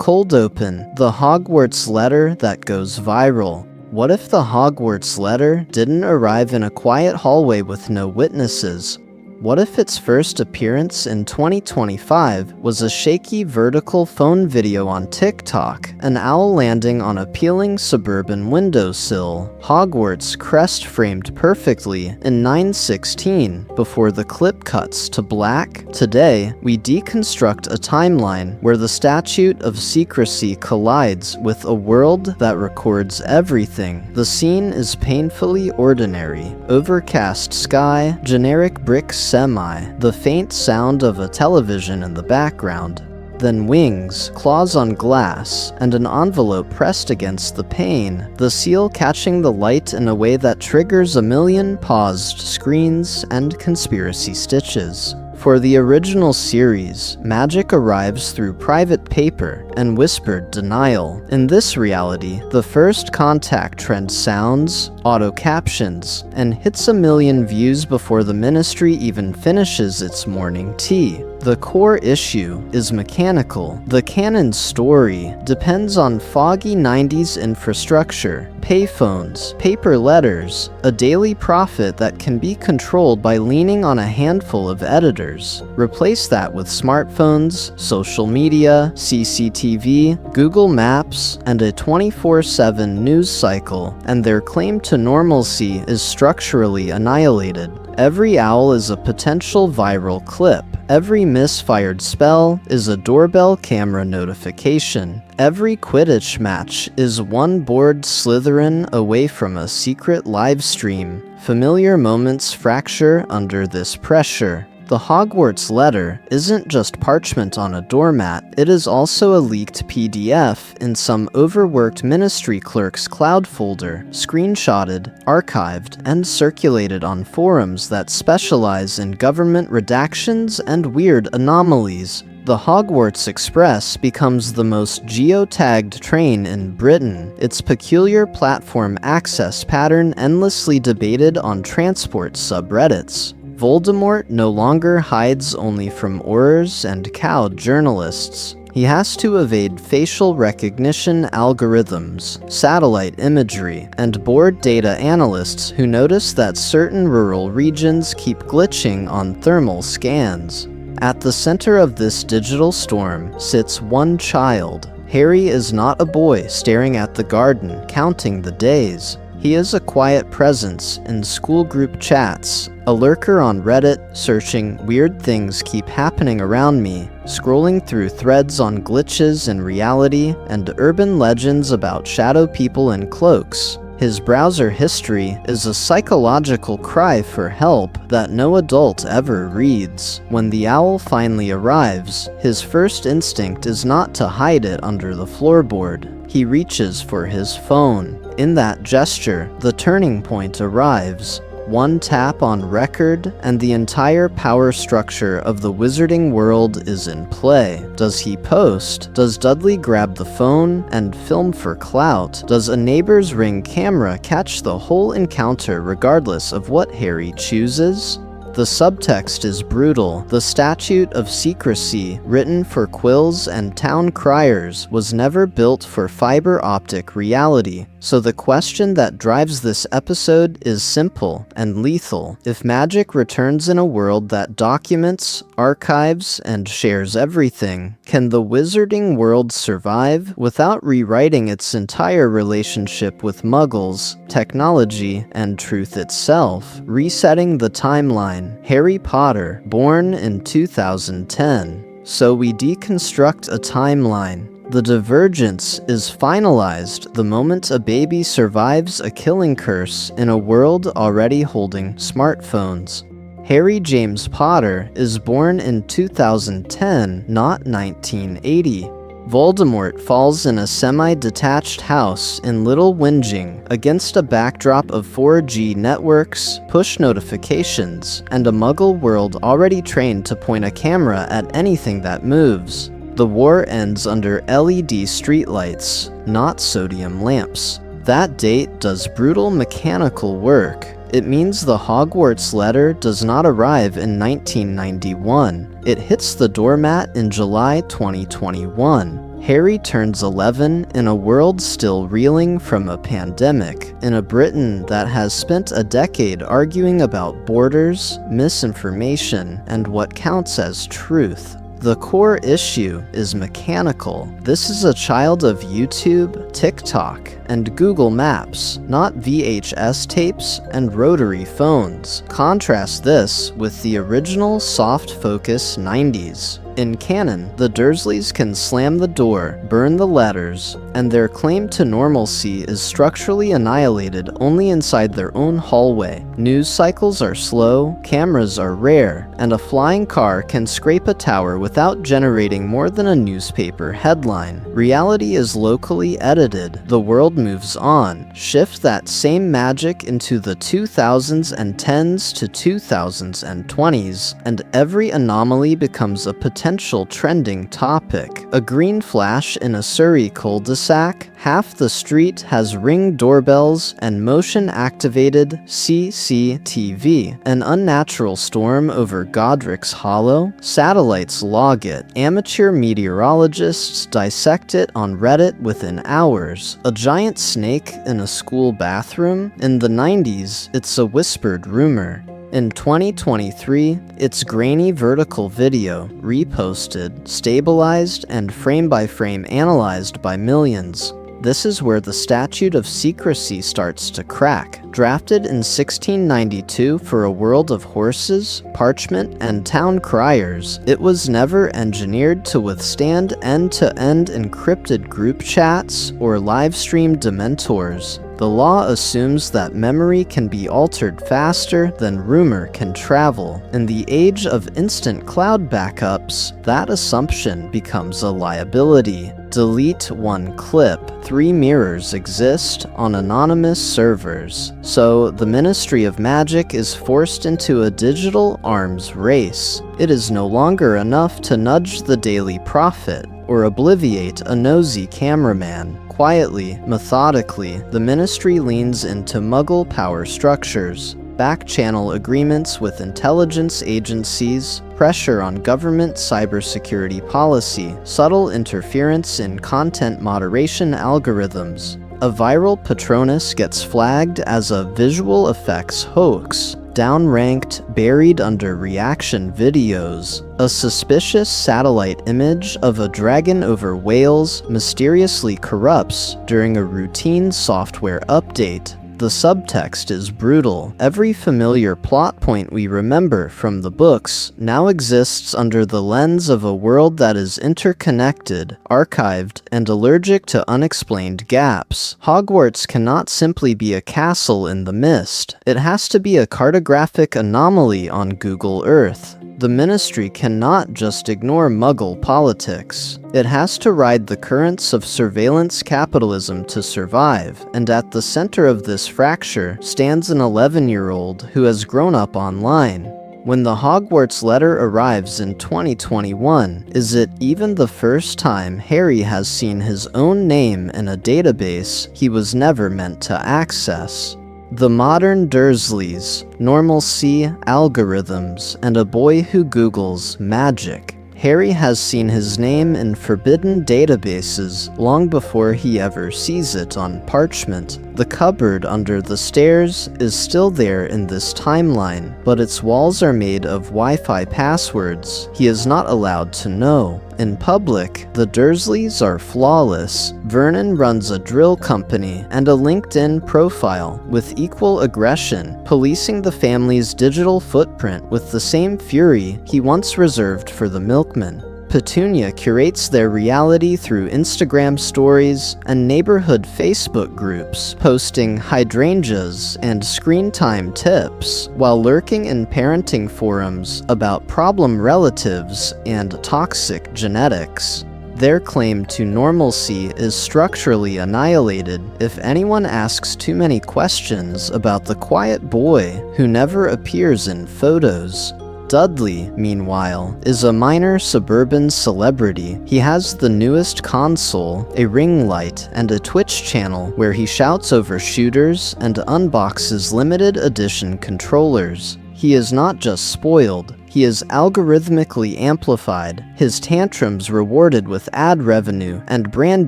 Cold Open, the Hogwarts letter that goes viral. What if the Hogwarts letter didn't arrive in a quiet hallway with no witnesses? What if its first appearance in 2025 was a shaky vertical phone video on TikTok, an owl landing on a peeling suburban windowsill, Hogwarts crest framed perfectly in 9:16 before the clip cuts to black? Today, we deconstruct a timeline where the statute of secrecy collides with a world that records everything. The scene is painfully ordinary. Overcast sky, generic brick semi, the faint sound of a television in the background. Then wings, claws on glass, and an envelope pressed against the pane, the seal catching the light in a way that triggers a million paused screens and conspiracy stitches. For the original series, magic arrives through private paper and whispered denial. In this reality, the first contact trend sounds, auto-captions, and hits a million views before the Ministry even finishes its morning tea. The core issue is mechanical. The canon story depends on foggy 90s infrastructure, payphones, paper letters, a daily profit that can be controlled by leaning on a handful of editors. Replace that with smartphones, social media, CCTV, Google Maps, and a 24/7 news cycle, and their claim to normalcy is structurally annihilated. Every owl is a potential viral clip. Every misfired spell is a doorbell camera notification. Every Quidditch match is one bored Slytherin away from a secret live stream. Familiar moments fracture under this pressure. The Hogwarts letter isn't just parchment on a doormat, it is also a leaked PDF in some overworked ministry clerk's cloud folder, screenshotted, archived, and circulated on forums that specialize in government redactions and weird anomalies. The Hogwarts Express becomes the most geotagged train in Britain, its peculiar platform access pattern endlessly debated on transport subreddits. Voldemort no longer hides only from Aurors and cowed journalists. He has to evade facial recognition algorithms, satellite imagery, and bored data analysts who notice that certain rural regions keep glitching on thermal scans. At the center of this digital storm sits one child. Harry is not a boy staring at the garden, counting the days. He is a quiet presence in school group chats, a lurker on Reddit searching "weird things keep happening around me," scrolling through threads on glitches in reality and urban legends about shadow people in cloaks. His browser history is a psychological cry for help that no adult ever reads. When the owl finally arrives, his first instinct is not to hide it under the floorboard. He reaches for his phone. In that gesture, the turning point arrives. One tap on record, and the entire power structure of the wizarding world is in play. Does he post? Does Dudley grab the phone and film for clout? Does a neighbor's Ring camera catch the whole encounter regardless of what Harry chooses? The subtext is brutal. The statute of secrecy, written for quills and town criers, was never built for fiber optic reality. So the question that drives this episode is simple and lethal. If magic returns in a world that documents, archives, and shares everything, can the wizarding world survive without rewriting its entire relationship with muggles, technology, and truth itself? Resetting the timeline. Harry Potter, born in 2010. So we deconstruct a timeline. The divergence is finalized the moment a baby survives a killing curse in a world already holding smartphones. Harry James Potter is born in 2010, not 1980. Voldemort falls in a semi-detached house in Little Whinging against a backdrop of 4G networks, push notifications, and a muggle world already trained to point a camera at anything that moves. The war ends under LED streetlights, not sodium lamps. That date does brutal mechanical work. It means the Hogwarts letter does not arrive in 1991. It hits the doormat in July 2021. Harry turns 11 in a world still reeling from a pandemic, in a Britain that has spent a decade arguing about borders, misinformation, and what counts as truth. The core issue is mechanical. This is a child of YouTube, TikTok, and Google Maps, not VHS tapes and rotary phones. Contrast this with the original soft-focus 90s. In canon, the Dursleys can slam the door, burn the letters, and their claim to normalcy is structurally annihilated only inside their own hallway. News cycles are slow, cameras are rare, and a flying car can scrape a tower without generating more than a newspaper headline. Reality is locally edited. The world moves on. Shift that same magic into the 2010s to 2020s, and every anomaly becomes a potential trending topic. A green flash in a Surrey cul-de-sac, half the street has Ring doorbells and motion-activated CCTV. An unnatural storm over Godric's Hollow, satellites log it. Amateur meteorologists dissect it on Reddit within hours. A giant snake in a school bathroom? In the 90s, it's a whispered rumor. In 2023, it's grainy vertical video, reposted, stabilized, and frame-by-frame analyzed by millions. This is where the statute of secrecy starts to crack. Drafted in 1692 for a world of horses, parchment, and town criers, it was never engineered to withstand end-to-end encrypted group chats or live-stream dementors. The law assumes that memory can be altered faster than rumor can travel. In the age of instant cloud backups, that assumption becomes a liability. Delete one clip. 3 mirrors exist on anonymous servers. So the Ministry of Magic is forced into a digital arms race. It is no longer enough to nudge the Daily Prophet or obliviate a nosy cameraman. Quietly, methodically, the Ministry leans into Muggle power structures, back-channel agreements with intelligence agencies, pressure on government cybersecurity policy, subtle interference in content moderation algorithms. A viral Patronus gets flagged as a visual effects hoax, downranked, buried under reaction videos. A suspicious satellite image of a dragon over Wales mysteriously corrupts during a routine software update. The subtext is brutal. Every familiar plot point we remember from the books now exists under the lens of a world that is interconnected, archived, and allergic to unexplained gaps. Hogwarts cannot simply be a castle in the mist. It has to be a cartographic anomaly on Google Earth. The Ministry cannot just ignore Muggle politics. It has to ride the currents of surveillance capitalism to survive, and at the center of this fracture stands an 11-year-old who has grown up online. When the Hogwarts letter arrives in 2021, is it even the first time Harry has seen his own name in a database he was never meant to access? The modern Dursleys, normalcy, algorithms, and a boy who Googles magic. Harry has seen his name in forbidden databases long before he ever sees it on parchment. The cupboard under the stairs is still there in this timeline, but its walls are made of Wi-Fi passwords he is not allowed to know. In public, the Dursleys are flawless. Vernon runs a drill company and a LinkedIn profile with equal aggression, policing the family's digital footprint with the same fury he once reserved for the milkman. Petunia curates their reality through Instagram stories and neighborhood Facebook groups, posting hydrangeas and screen time tips, while lurking in parenting forums about problem relatives and toxic genetics. Their claim to normalcy is structurally annihilated if anyone asks too many questions about the quiet boy who never appears in photos. Dudley, meanwhile, is a minor suburban celebrity. He has the newest console, a ring light, and a Twitch channel where he shouts over shooters and unboxes limited edition controllers. He is not just spoiled, He is algorithmically amplified, his tantrums rewarded with ad revenue and brand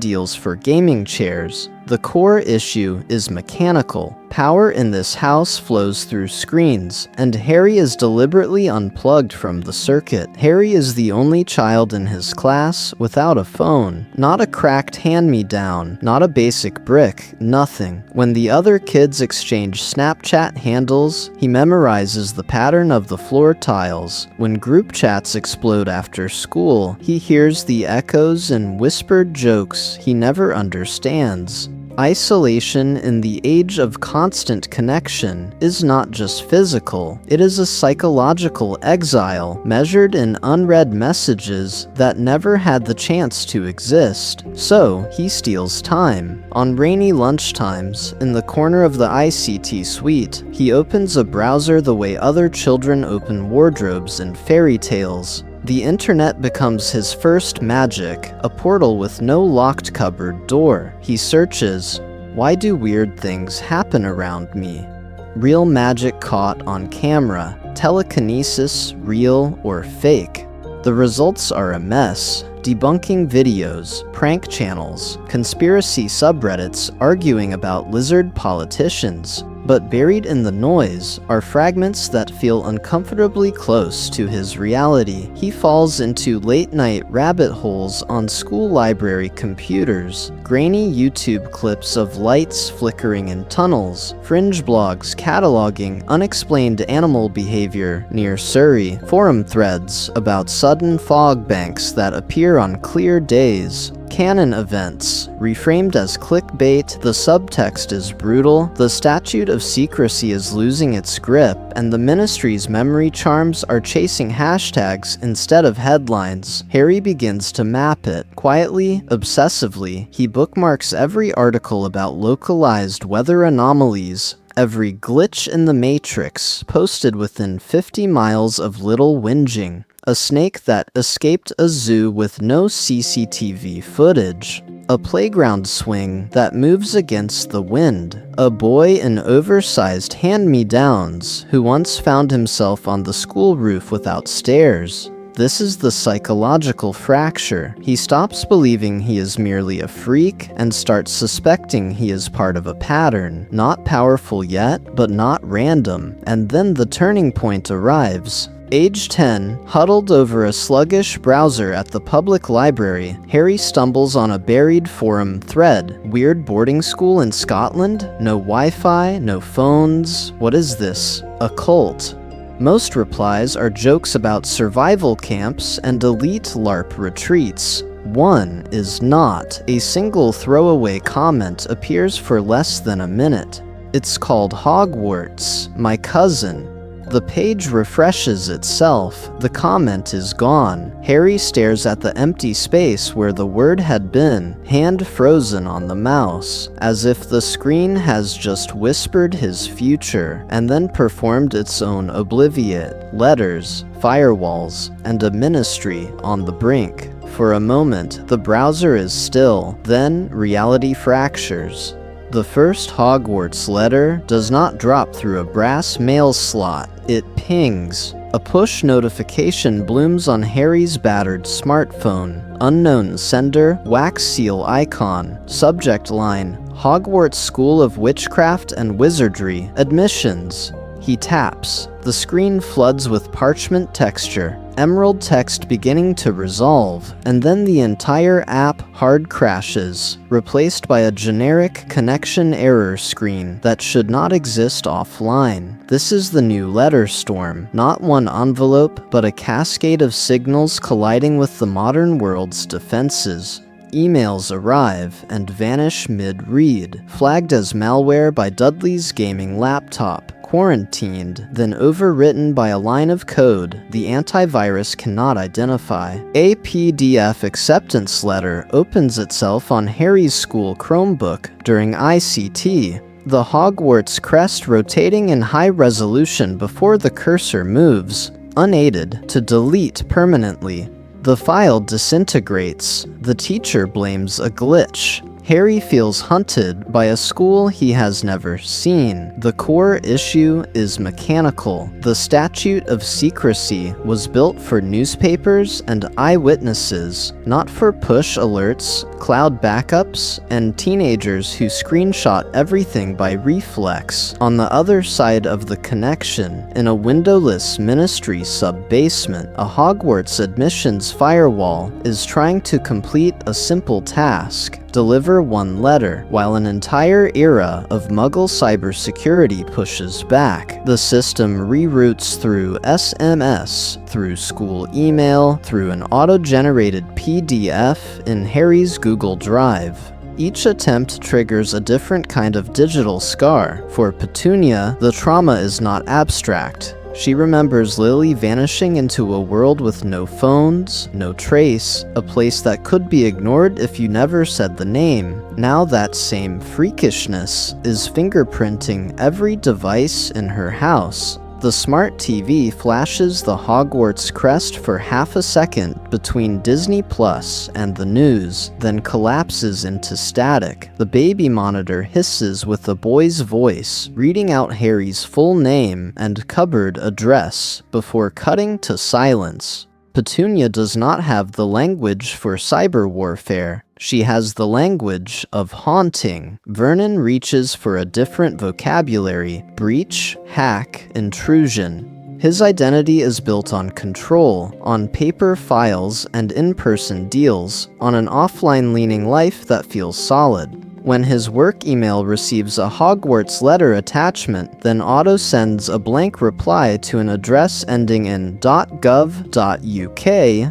deals for gaming chairs. The core issue is mechanical. Power in this house flows through screens, and Harry is deliberately unplugged from the circuit. Harry is the only child in his class without a phone. Not a cracked hand-me-down, not a basic brick, nothing. When the other kids exchange Snapchat handles, he memorizes the pattern of the floor tiles. When group chats explode after school, he hears the echoes and whispered jokes he never understands. Isolation in the age of constant connection is not just physical, it is a psychological exile measured in unread messages that never had the chance to exist. So, he steals time. On rainy lunchtimes, in the corner of the ICT suite, he opens a browser the way other children open wardrobes in fairy tales. The internet becomes his first magic, a portal with no locked cupboard door. He searches, "Why do weird things happen around me?" Real magic caught on camera. Telekinesis, real or fake? The results are a mess. Debunking videos, prank channels, conspiracy subreddits arguing about lizard politicians. But buried in the noise are fragments that feel uncomfortably close to his reality. He falls into late-night rabbit holes on school library computers, grainy YouTube clips of lights flickering in tunnels, fringe blogs cataloging unexplained animal behavior near Surrey, forum threads about sudden fog banks that appear on clear days, canon events, reframed as clickbait. The subtext is brutal, the statute of secrecy is losing its grip, and the ministry's memory charms are chasing hashtags instead of headlines. Harry begins to map it. Quietly, obsessively, he bookmarks every article about localized weather anomalies, every glitch in the Matrix posted within 50 miles of Little Whinging. A snake that escaped a zoo with no CCTV footage. A playground swing that moves against the wind. A boy in oversized hand-me-downs who once found himself on the school roof without stairs. This is the psychological fracture. He stops believing he is merely a freak and starts suspecting he is part of a pattern. Not powerful yet, but not random. And then the turning point arrives. Age 10, huddled over a sluggish browser at the public library, Harry stumbles on a buried forum thread. Weird boarding school in Scotland? No Wi-Fi, no phones. What is this? A cult. Most replies are jokes about survival camps and elite LARP retreats. One is not. A single throwaway comment appears for less than a minute. It's called Hogwarts, my cousin. The page refreshes itself. The comment is gone. Harry stares at the empty space where the word had been, hand frozen on the mouse, as if the screen has just whispered his future and then performed its own obliviate. Letters, firewalls, and a ministry on the brink. For a moment, the browser is still, then reality fractures. The first Hogwarts letter does not drop through a brass mail slot. It pings. A push notification blooms on Harry's battered smartphone. Unknown sender, wax seal icon. Subject line, Hogwarts School of Witchcraft and Wizardry, admissions. He taps. The screen floods with parchment texture. Emerald text beginning to resolve, and then the entire app hard crashes, replaced by a generic connection error screen that should not exist offline. This is the new letter storm, not one envelope, but a cascade of signals colliding with the modern world's defenses. Emails arrive and vanish mid-read, flagged as malware by Dudley's gaming laptop. Quarantined, then overwritten by a line of code the antivirus cannot identify. A PDF acceptance letter opens itself on Harry's school Chromebook during ICT, the Hogwarts crest rotating in high resolution before the cursor moves, unaided, to delete permanently. The file disintegrates. The teacher blames a glitch. Harry feels hunted by a school he has never seen. The core issue is mechanical. The Statute of Secrecy was built for newspapers and eyewitnesses, not for push alerts, cloud backups, and teenagers who screenshot everything by reflex. On the other side of the connection, in a windowless ministry sub-basement, a Hogwarts admissions firewall is trying to complete a simple task: deliver one letter, while an entire era of Muggle cybersecurity pushes back. The system reroutes through SMS, through school email, through an auto-generated PDF in Harry's Google Drive. Each attempt triggers a different kind of digital scar. For Petunia, the trauma is not abstract. She remembers Lily vanishing into a world with no phones, no trace, a place that could be ignored if you never said the name. Now that same freakishness is fingerprinting every device in her house. The smart TV flashes the Hogwarts crest for half a second between Disney Plus and the news, then collapses into static. The baby monitor hisses with the boy's voice, reading out Harry's full name and cupboard address before cutting to silence. Petunia does not have the language for cyber warfare. She has the language of haunting. Vernon reaches for a different vocabulary: breach, hack, intrusion. His identity is built on control, on paper files and in-person deals, on an offline-leaning life that feels solid. When his work email receives a Hogwarts letter attachment, then Otto sends a blank reply to an address ending in .gov.uk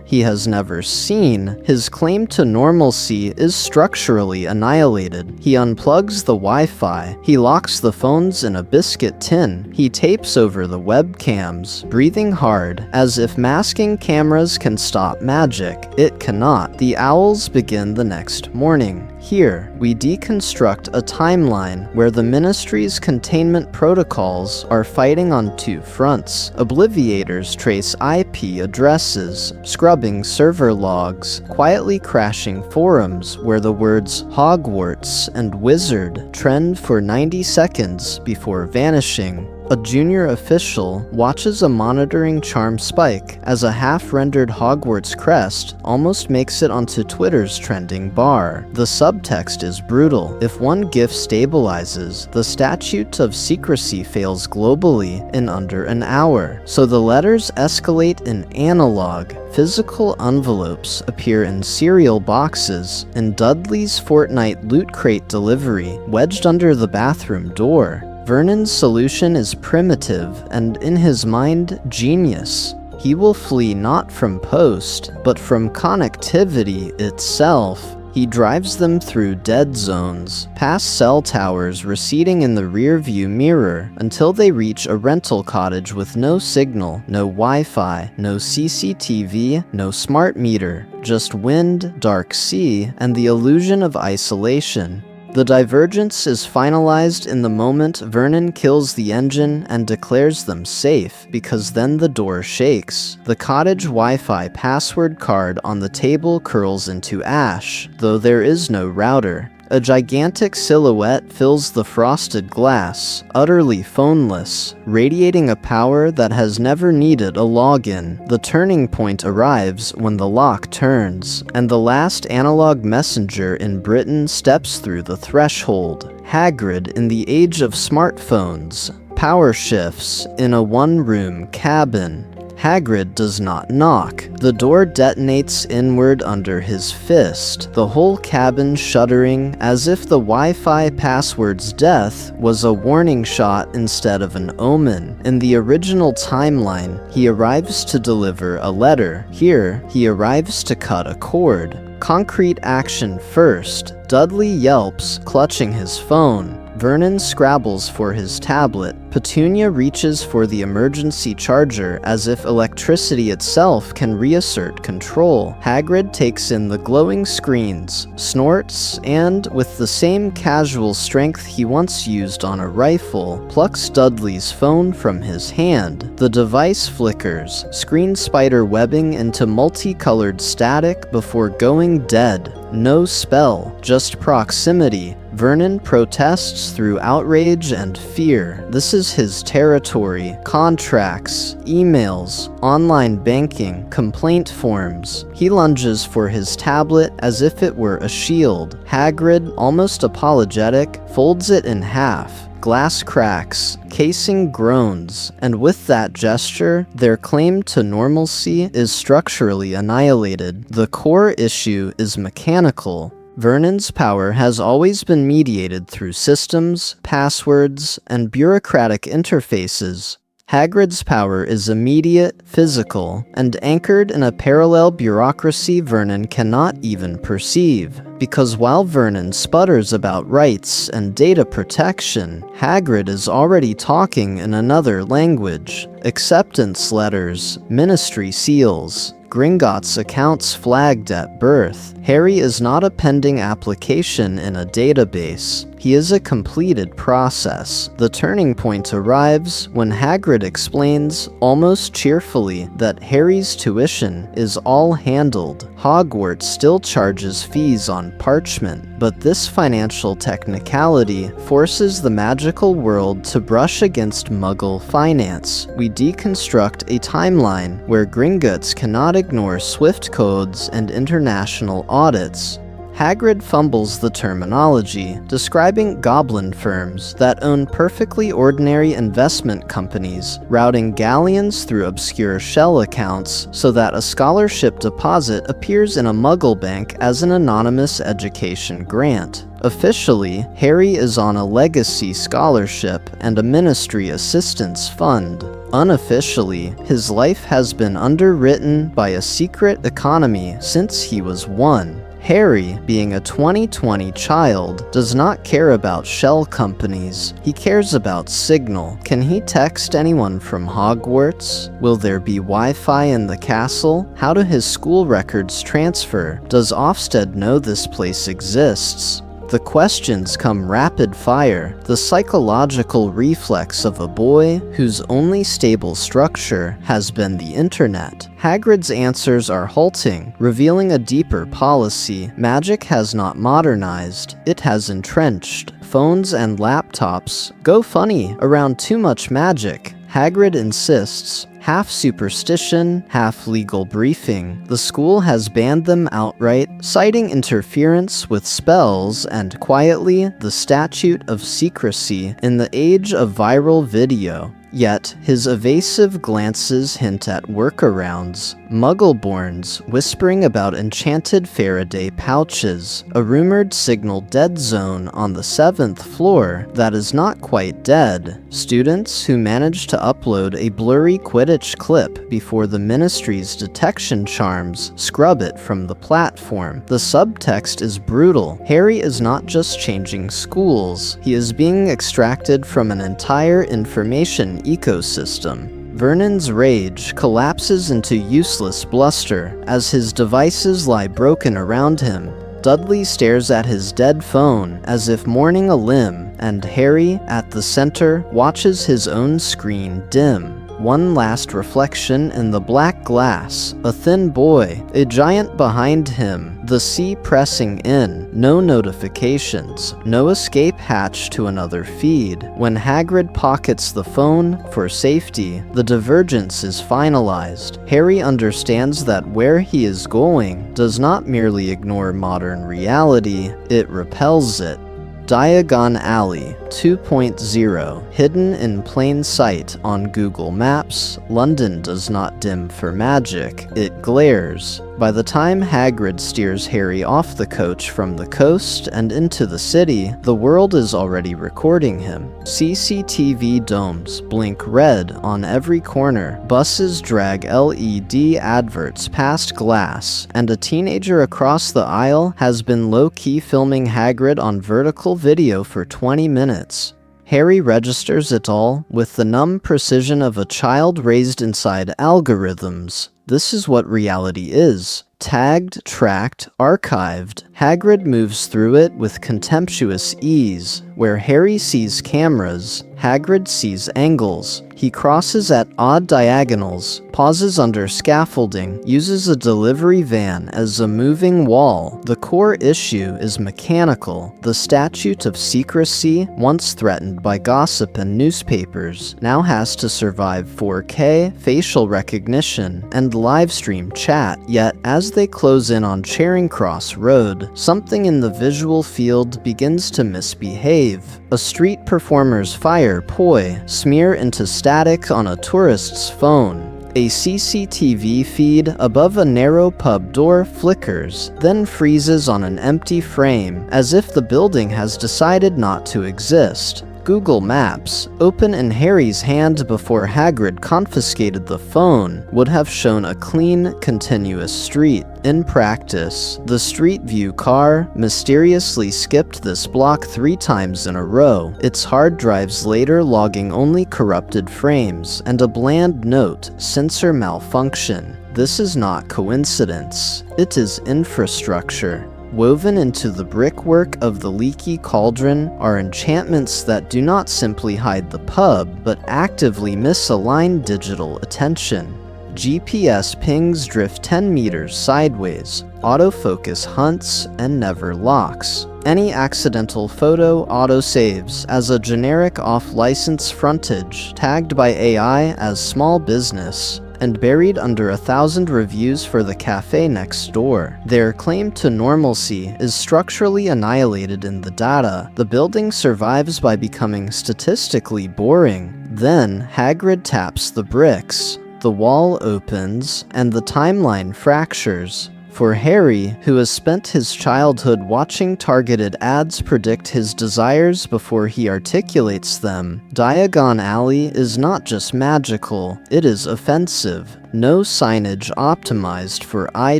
he has never seen. His claim to normalcy is structurally annihilated. He unplugs the Wi-Fi. He locks the phones in a biscuit tin. He tapes over the webcams, breathing hard, as if masking cameras can stop magic. It cannot. The owls begin the next morning. Here, we deconstruct a timeline where the Ministry's containment protocols are fighting on two fronts. Obliviators trace IP addresses, scrubbing server logs, quietly crashing forums where the words Hogwarts and Wizard trend for 90 seconds before vanishing. A junior official watches a monitoring charm spike as a half-rendered Hogwarts crest almost makes it onto Twitter's trending bar. The subtext is brutal. If one GIF stabilizes, the Statute of Secrecy fails globally in under an hour. So the letters escalate in analog. Physical envelopes appear in cereal boxes, in Dudley's Fortnite loot crate delivery, wedged under the bathroom door. Vernon's solution is primitive and, in his mind, genius. He will flee not from Post, but from connectivity itself. He drives them through dead zones, past cell towers receding in the rear-view mirror, until they reach a rental cottage with no signal, no Wi-Fi, no CCTV, no smart meter, just wind, dark sea, and the illusion of isolation. The divergence is finalized in the moment Vernon kills the engine and declares them safe, because then the door shakes. The cottage Wi-Fi password card on the table curls into ash, though there is no router. A gigantic silhouette fills the frosted glass, utterly phoneless, radiating a power that has never needed a login. The turning point arrives when the lock turns, and the last analog messenger in Britain steps through the threshold. Hagrid in the age of smartphones. Power shifts in a one-room cabin. Hagrid does not knock. The door detonates inward under his fist, the whole cabin shuddering as if the Wi-Fi password's death was a warning shot instead of an omen. In the original timeline, he arrives to deliver a letter. Here, he arrives to cut a cord. Concrete action first. Dudley yelps, clutching his phone. Vernon scrabbles for his tablet. Petunia reaches for the emergency charger as if electricity itself can reassert control. Hagrid takes in the glowing screens, snorts, and, with the same casual strength he once used on a rifle, plucks Dudley's phone from his hand. The device flickers, screen spider webbing into multicolored static before going dead. No spell, just proximity. Vernon protests through outrage and fear. This is his territory. Contracts, emails, online banking, complaint forms. He lunges for his tablet as if it were a shield. Hagrid, almost apologetic, folds it in half. Glass cracks, casing groans, and with that gesture, their claim to normalcy is structurally annihilated. The core issue is mechanical. Vernon's power has always been mediated through systems, passwords, and bureaucratic interfaces. Hagrid's power is immediate, physical, and anchored in a parallel bureaucracy Vernon cannot even perceive. Because while Vernon sputters about rights and data protection, Hagrid is already talking in another language. Acceptance letters, ministry seals, Gringotts accounts flagged at birth. Harry is not a pending application in a database. He is a completed process. The turning point arrives when Hagrid explains, almost cheerfully, that Harry's tuition is all handled. Hogwarts still charges fees on parchment, but this financial technicality forces the magical world to brush against Muggle finance. We deconstruct a timeline where Gringotts cannot ignore Swift codes and international audits. Hagrid fumbles the terminology, describing goblin firms that own perfectly ordinary investment companies, routing galleons through obscure shell accounts so that a scholarship deposit appears in a Muggle bank as an anonymous education grant. Officially, Harry is on a legacy scholarship and a ministry assistance fund. Unofficially, his life has been underwritten by a secret economy since he was 1. Harry, being a 2020 child, does not care about shell companies. He cares about signal. Can he text anyone from Hogwarts? Will there be Wi-Fi in the castle? How do his school records transfer? Does Ofsted know this place exists? The questions come rapid fire, the psychological reflex of a boy whose only stable structure has been the internet. Hagrid's answers are halting, revealing a deeper policy. Magic has not modernized, it has entrenched. Phones and laptops go funny around too much magic. Hagrid insists, half superstition, half legal briefing. The school has banned them outright, citing interference with spells and, quietly, the statute of secrecy in the age of viral video. Yet, his evasive glances hint at workarounds. Muggleborns whispering about enchanted Faraday pouches, a rumored signal dead zone on the 7th floor that is not quite dead, students who manage to upload a blurry Quidditch clip before the Ministry's detection charms scrub it from the platform. The subtext is brutal. Harry is not just changing schools, he is being extracted from an entire information ecosystem. Vernon's rage collapses into useless bluster as his devices lie broken around him. Dudley stares at his dead phone as if mourning a limb, and Harry, at the center, watches his own screen dim. One last reflection in the black glass, a thin boy, a giant behind him, the sea pressing in, no notifications, no escape hatch to another feed. When Hagrid pockets the phone for safety, the divergence is finalized. Harry understands that where he is going does not merely ignore modern reality, it repels it. Diagon Alley 2.0, hidden in plain sight on Google Maps, London does not dim for magic, it glares. By the time Hagrid steers Harry off the coach from the coast and into the city, the world is already recording him. CCTV domes blink red on every corner, buses drag LED adverts past glass, and a teenager across the aisle has been low-key filming Hagrid on vertical video for 20 minutes. Harry registers it all with the numb precision of a child raised inside algorithms. This is what reality is. Tagged, tracked, archived. Hagrid moves through it with contemptuous ease. Where Harry sees cameras, Hagrid sees angles. He He crosses at odd diagonals, pauses under scaffolding, uses a delivery van as a moving wall. The core issue is mechanical. The statute of secrecy, once threatened by gossip and newspapers, now has to survive 4K, facial recognition, and livestream chat. Yet, as they close in on Charing Cross Road, something in the visual field begins to misbehave. A street performer's fire poi smear into static on a tourist's phone. A CCTV feed above a narrow pub door flickers, then freezes on an empty frame, as if the building has decided not to exist. Google Maps, open in Harry's hand before Hagrid confiscated the phone, would have shown a clean, continuous street. In practice, the Street View car mysteriously skipped this block 3 times in a row, its hard drives later logging only corrupted frames and a bland note, sensor malfunction. This is not coincidence. It is infrastructure. Woven into the brickwork of the leaky cauldron are enchantments that do not simply hide the pub, but actively misalign digital attention. GPS pings drift 10 meters sideways, autofocus hunts, and never locks. Any accidental photo autosaves as a generic off-license frontage, tagged by AI as small business, and buried under 1,000 reviews for the cafe next door. Their claim to normalcy is structurally annihilated in the data. The building survives by becoming statistically boring. Then, Hagrid taps the bricks. The wall opens, and the timeline fractures. For Harry, who has spent his childhood watching targeted ads predict his desires before he articulates them, Diagon Alley is not just magical, it is offensive. No signage optimized for eye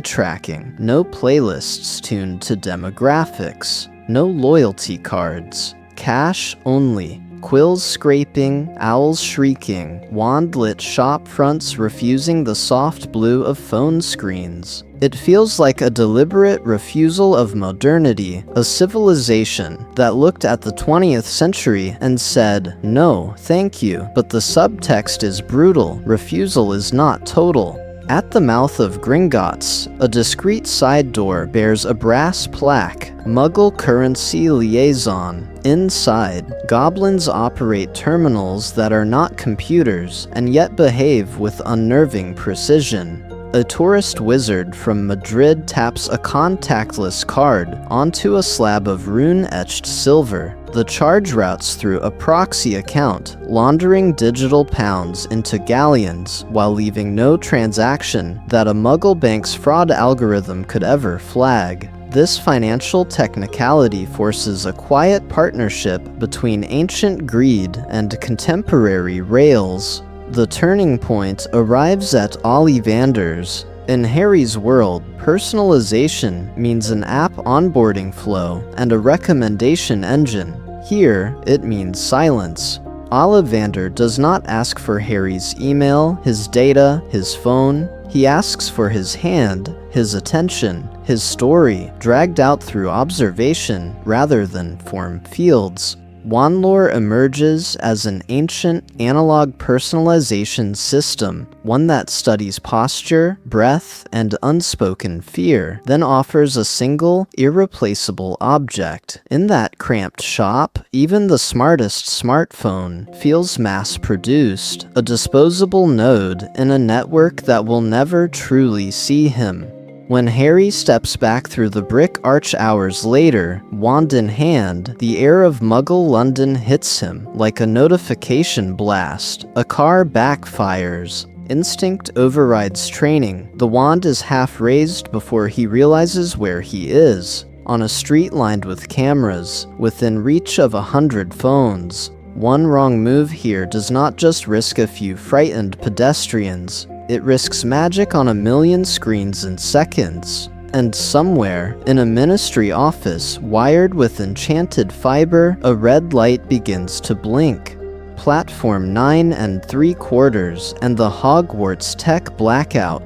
tracking, no playlists tuned to demographics, no loyalty cards. Cash only. Quills scraping, owls shrieking, wand-lit shop fronts refusing the soft blue of phone screens. It feels like a deliberate refusal of modernity, a civilization that looked at the 20th century and said, "No, thank you," but the subtext is brutal. Refusal is not total. At the mouth of Gringotts, a discreet side door bears a brass plaque, Muggle Currency Liaison. Inside, goblins operate terminals that are not computers and yet behave with unnerving precision. A tourist wizard from Madrid taps a contactless card onto a slab of rune-etched silver. The charge routes through a proxy account, laundering digital pounds into galleons while leaving no transaction that a Muggle bank's fraud algorithm could ever flag. This financial technicality forces a quiet partnership between ancient greed and contemporary rails. The turning point arrives at Ollivander's. In Harry's world, personalization means an app onboarding flow and a recommendation engine. Here, it means silence. Ollivander does not ask for Harry's email, his data, his phone. He asks for his hand, his attention, his story, dragged out through observation rather than form fields. Wanlor emerges as an ancient, analog personalization system, one that studies posture, breath, and unspoken fear, then offers a single, irreplaceable object. In that cramped shop, even the smartest smartphone feels mass-produced, a disposable node in a network that will never truly see him. When Harry steps back through the brick arch hours later, wand in hand, the air of Muggle London hits him like a notification blast. A car backfires. Instinct overrides training. The wand is half raised before he realizes where he is. On a street lined with cameras, within reach of 100 phones. One wrong move here does not just risk a few frightened pedestrians. It risks magic on 1,000,000 screens in seconds. And somewhere, in a ministry office wired with enchanted fiber, a red light begins to blink. Platform 9 3/4 and the Hogwarts tech blackout.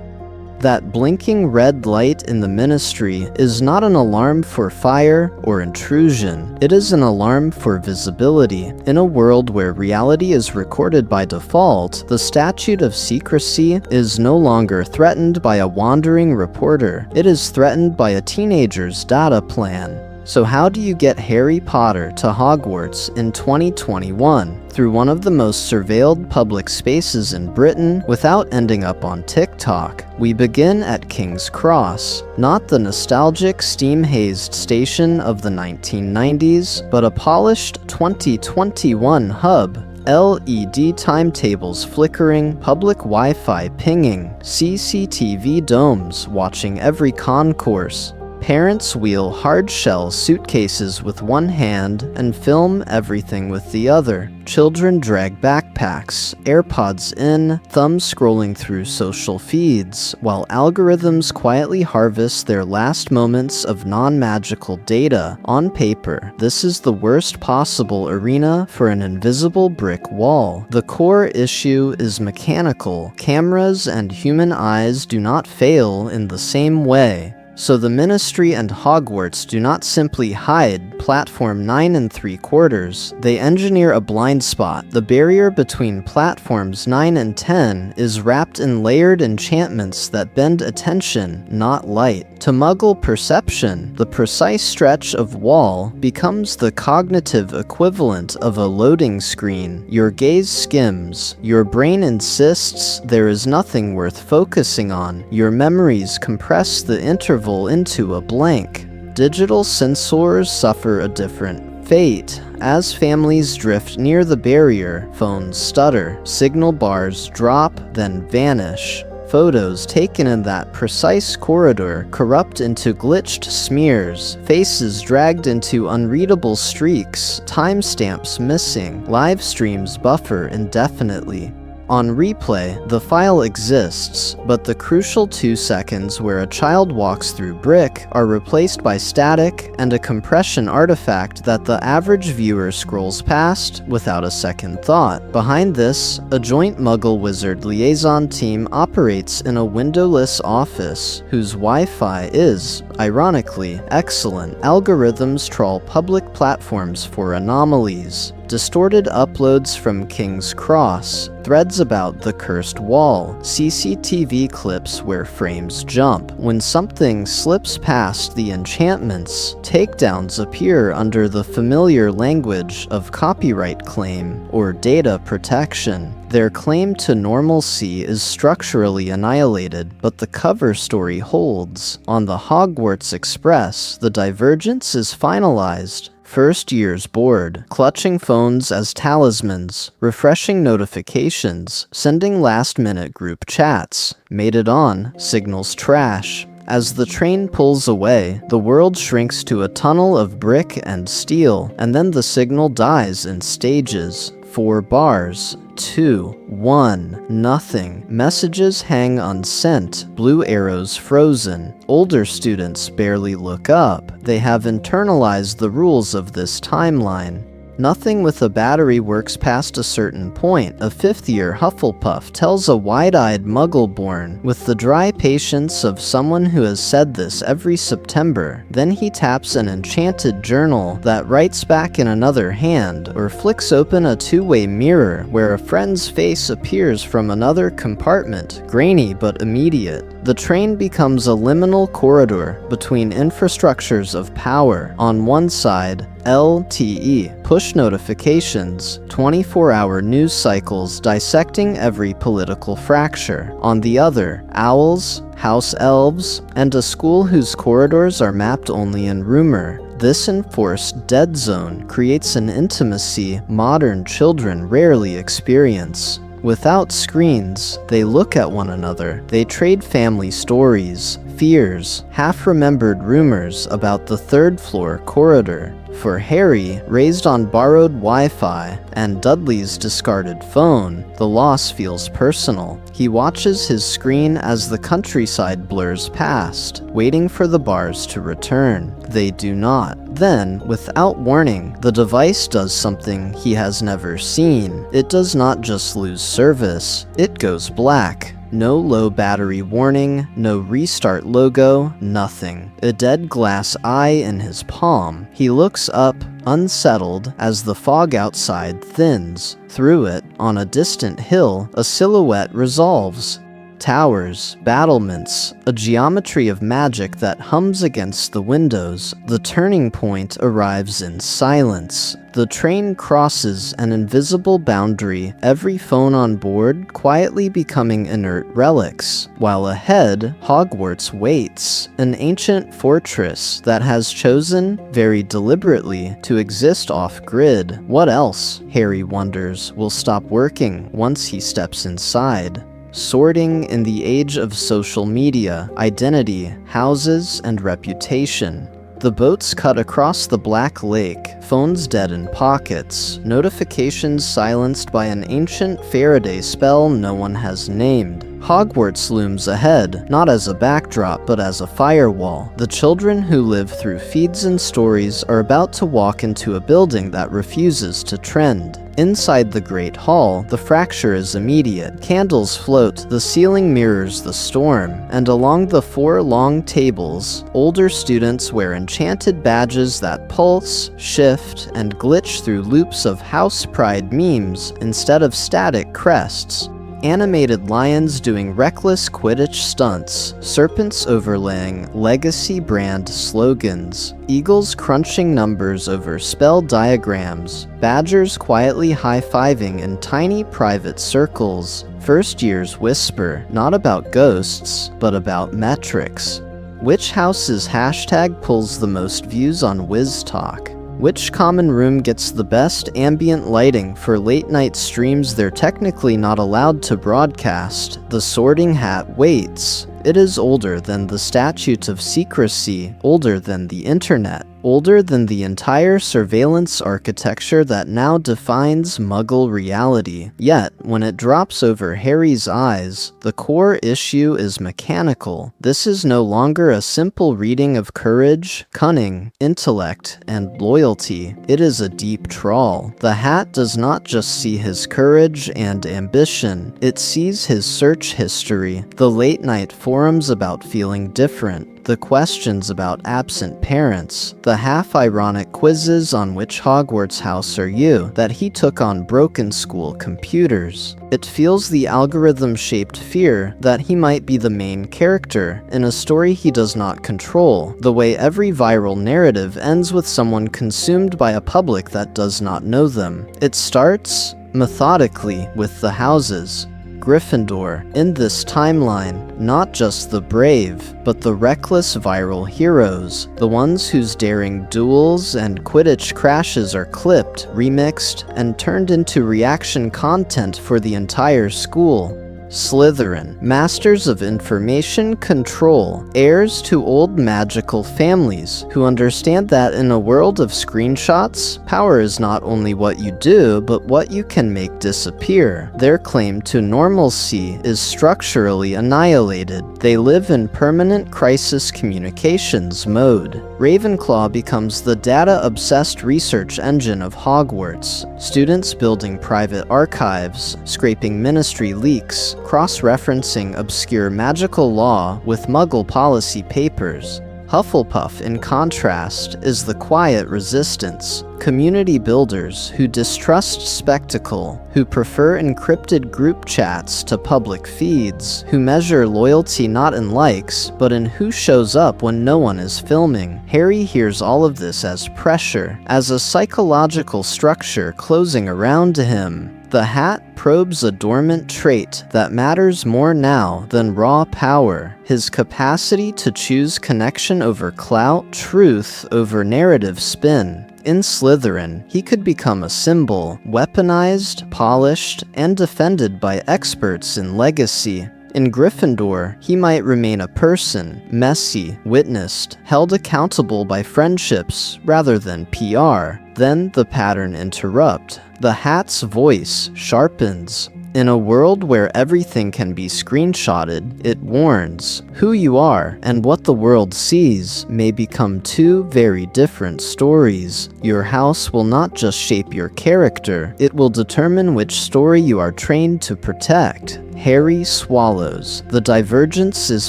That blinking red light in the ministry is not an alarm for fire or intrusion. It is an alarm for visibility. In a world where reality is recorded by default, the statute of secrecy is no longer threatened by a wandering reporter. It is threatened by a teenager's data plan. So how do you get Harry Potter to Hogwarts in 2021 through one of the most surveilled public spaces in Britain without ending up on TikTok? We begin at King's Cross, not the nostalgic steam-hazed station of the 1990s, but a polished 2021 hub. LED timetables flickering, public Wi-Fi pinging, CCTV domes watching every concourse. Parents wheel hard-shell suitcases with one hand and film everything with the other. Children drag backpacks, AirPods in, thumbs scrolling through social feeds, while algorithms quietly harvest their last moments of non-magical data. On paper, this is the worst possible arena for an invisible brick wall. The core issue is mechanical. Cameras and human eyes do not fail in the same way. So the Ministry and Hogwarts do not simply hide Platform 9 3/4, they engineer a blind spot. The barrier between Platforms 9 and 10 is wrapped in layered enchantments that bend attention, not light. To Muggle perception, the precise stretch of wall becomes the cognitive equivalent of a loading screen. Your gaze skims, your brain insists there is nothing worth focusing on, your memories compress the interval into a blank. Digital sensors suffer a different fate. As families drift near the barrier, phones stutter, signal bars drop, then vanish. Photos taken in that precise corridor corrupt into glitched smears, faces dragged into unreadable streaks, timestamps missing, live streams buffer indefinitely. On replay, the file exists, but the crucial 2 seconds where a child walks through brick are replaced by static and a compression artifact that the average viewer scrolls past without a second thought. Behind this, a joint Muggle-Wizard liaison team operates in a windowless office, whose Wi-Fi is, ironically, excellent. Algorithms trawl public platforms for anomalies. Distorted uploads from King's Cross, threads about the cursed wall, CCTV clips where frames jump. When something slips past the enchantments, takedowns appear under the familiar language of copyright claim or data protection. Their claim to normalcy is structurally annihilated, but the cover story holds. On the Hogwarts Express, the divergence is finalized. First years bored, clutching phones as talismans, refreshing notifications, sending last-minute group chats. Made it on, signals trash. As the train pulls away, the world shrinks to a tunnel of brick and steel, and then the signal dies in stages. 4 bars. 2, 1, nothing. Messages hang unsent, blue arrows frozen. Older students barely look up. They have internalized the rules of this timeline. Nothing with a battery works past a certain point, a 5th-year Hufflepuff tells a wide-eyed Muggle-born, with the dry patience of someone who has said this every September. Then he taps an enchanted journal that writes back in another hand, or flicks open a 2-way mirror where a friend's face appears from another compartment, grainy but immediate. The train becomes a liminal corridor between infrastructures of power. On one side, LTE, push notifications, 24-hour news cycles dissecting every political fracture. On the other, owls, house elves, and a school whose corridors are mapped only in rumor. This enforced dead zone creates an intimacy modern children rarely experience. Without screens, they look at one another. They trade family stories, fears, half-remembered rumors about the 3rd-floor corridor. For Harry, raised on borrowed Wi-Fi and Dudley's discarded phone, the loss feels personal. He watches his screen as the countryside blurs past, waiting for the bars to return. They do not. Then, without warning, the device does something he has never seen. It does not just lose service, it goes black. No low battery warning, no restart logo, nothing. A dead glass eye in his palm. He looks up, unsettled, as the fog outside thins. Through it, on a distant hill, a silhouette resolves. Towers, battlements, a geometry of magic that hums against the windows. The turning point arrives in silence. The train crosses an invisible boundary, every phone on board quietly becoming inert relics, while ahead, Hogwarts waits, an ancient fortress that has chosen, very deliberately, to exist off-grid. What else, Harry wonders, will stop working once he steps inside? Sorting in the age of social media, identity, houses, and reputation. The boats cut across the Black Lake, phones dead in pockets, notifications silenced by an ancient Faraday spell no one has named. Hogwarts looms ahead, not as a backdrop but as a firewall. The children who live through feeds and stories are about to walk into a building that refuses to trend. Inside the Great Hall, the fracture is immediate. Candles float, the ceiling mirrors the storm, and along the 4 long tables, older students wear enchanted badges that pulse, shift, and glitch through loops of house pride memes instead of static crests. Animated lions doing reckless Quidditch stunts, serpents overlaying legacy brand slogans, eagles crunching numbers over spell diagrams, badgers quietly high-fiving in tiny private circles. First years whisper, not about ghosts, but about metrics. Which house's hashtag pulls the most views on WizTalk? Which common room gets the best ambient lighting for late-night streams they're technically not allowed to broadcast? The Sorting Hat waits. It is older than the Statute of Secrecy, older than the internet, older than the entire surveillance architecture that now defines Muggle reality. Yet, when it drops over Harry's eyes, the core issue is mechanical. This is no longer a simple reading of courage, cunning, intellect, and loyalty. It is a deep trawl. The Hat does not just see his courage and ambition, it sees his search history, the late-night forums about feeling different, the questions about absent parents, the half-ironic quizzes on which Hogwarts house are you that he took on broken school computers. It feels the algorithm-shaped fear that he might be the main character in a story he does not control, the way every viral narrative ends with someone consumed by a public that does not know them. It starts, methodically, with the houses. Gryffindor. In this timeline, not just the brave, but the reckless viral heroes, the ones whose daring duels and Quidditch crashes are clipped, remixed, and turned into reaction content for the entire school. Slytherin, masters of information control, heirs to old magical families, who understand that in a world of screenshots, power is not only what you do, but what you can make disappear. Their claim to normalcy is structurally annihilated. They live in permanent crisis communications mode. Ravenclaw becomes the data-obsessed research engine of Hogwarts. Students building private archives, scraping ministry leaks, cross-referencing obscure magical law with Muggle policy papers. Hufflepuff, in contrast, is the quiet resistance. Community builders who distrust spectacle, who prefer encrypted group chats to public feeds, who measure loyalty not in likes, but in who shows up when no one is filming. Harry hears all of this as pressure, as a psychological structure closing around him. The Hat probes a dormant trait that matters more now than raw power, his capacity to choose connection over clout, truth over narrative spin. In Slytherin, he could become a symbol, weaponized, polished, and defended by experts in legacy. In Gryffindor, he might remain a person, messy, witnessed, held accountable by friendships rather than PR. Then the pattern interrupts. The Hat's voice sharpens. In a world where everything can be screenshotted, it warns, who you are and what the world sees may become two very different stories. Your house will not just shape your character, it will determine which story you are trained to protect. Harry Swallows. The divergence is